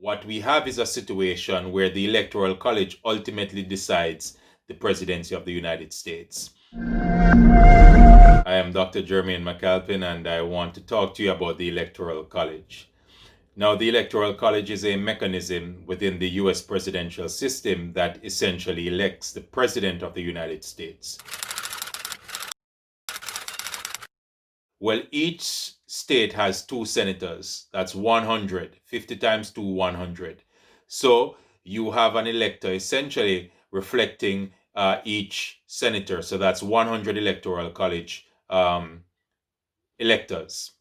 what we have is a situation where the Electoral College ultimately decides the presidency of the United States. I am Dr. Jermaine McCalpin, and I want to talk to you about the Electoral College. Now, the Electoral College is a mechanism within the US presidential system that essentially elects the President of the United States. Well, each state has 2 senators. That's 100. 50 times 2, 100. So you have an elector essentially reflecting each senator. So that's 100 Electoral College electors.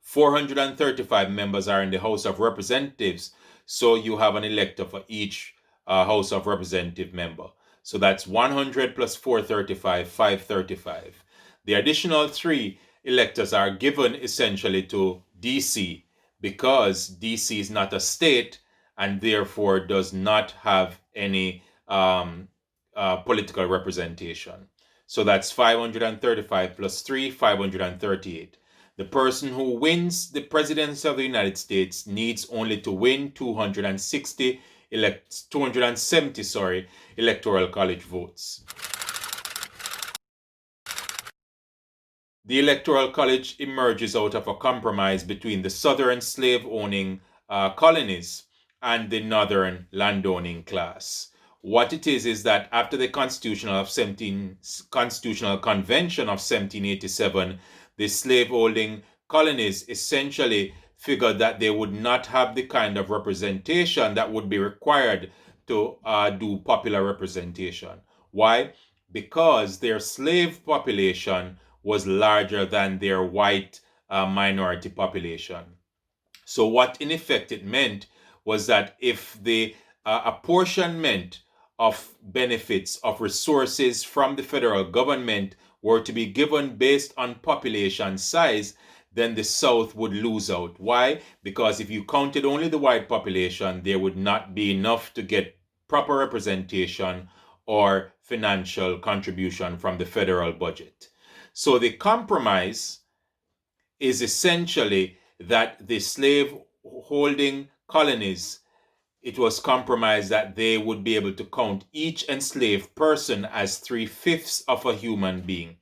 435 members are in the House of Representatives. So you have an elector for each House of Representative member. So that's 100 plus 435, 535. The additional 3 electors are given essentially to DC because DC is not a state and therefore does not have any political representation. So that's 535 plus 3, 538. The person who wins the presidency of the United States needs only to win 270 electoral college votes. The Electoral College emerges out of a compromise between the southern slave-owning colonies and the northern landowning class. What it is that after the Constitutional Convention of 1787, the slave-holding colonies essentially figured that they would not have the kind of representation that would be required to do popular representation. Why? Because their slave population was larger than their white minority population. So what in effect it meant was that if the apportionment of benefits, of resources from the federal government were to be given based on population size, then the South would lose out. Why? Because if you counted only the white population, there would not be enough to get proper representation or financial contribution from the federal budget. So the compromise is essentially that the slave holding colonies, it was compromised that they would be able to count each enslaved person as 3/5 of a human being,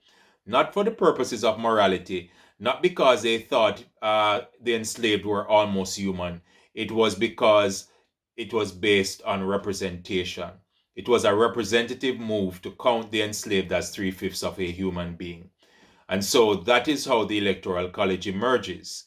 not for the purposes of morality, not because they thought the enslaved were almost human. It was because it was based on representation. It was a representative move to count the enslaved as 3/5 of a human being. And so that is how the Electoral College emerges.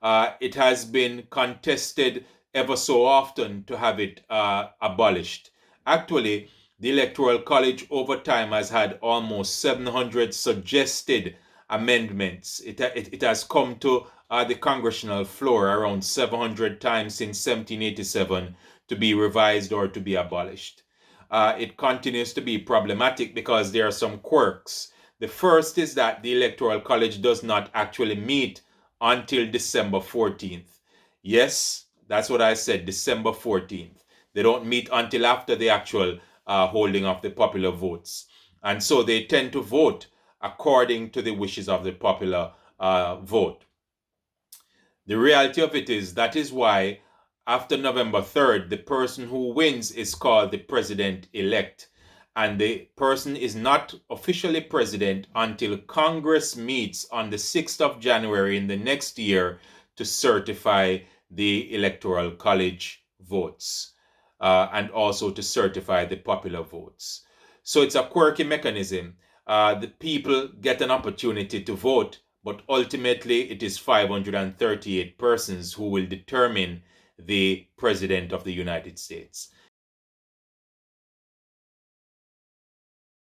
It has been contested ever so often to have it abolished. Actually, the Electoral College over time has had almost 700 suggested amendments. It has come to the congressional floor around 700 times since 1787 to be revised or to be abolished. It continues to be problematic because there are some quirks. The first is that the Electoral College does not actually meet until December 14th. Yes, that's what I said, December 14th. They don't meet until after the actual holding of the popular votes. And so they tend to vote according to the wishes of the popular vote. The reality of it is that is why after November 3rd, the person who wins is called the president-elect. And the person is not officially president until Congress meets on the 6th of January in the next year to certify the Electoral College votes and also to certify the popular votes. So it's a quirky mechanism. The people get an opportunity to vote, but ultimately it is 538 persons who will determine the President of the United States.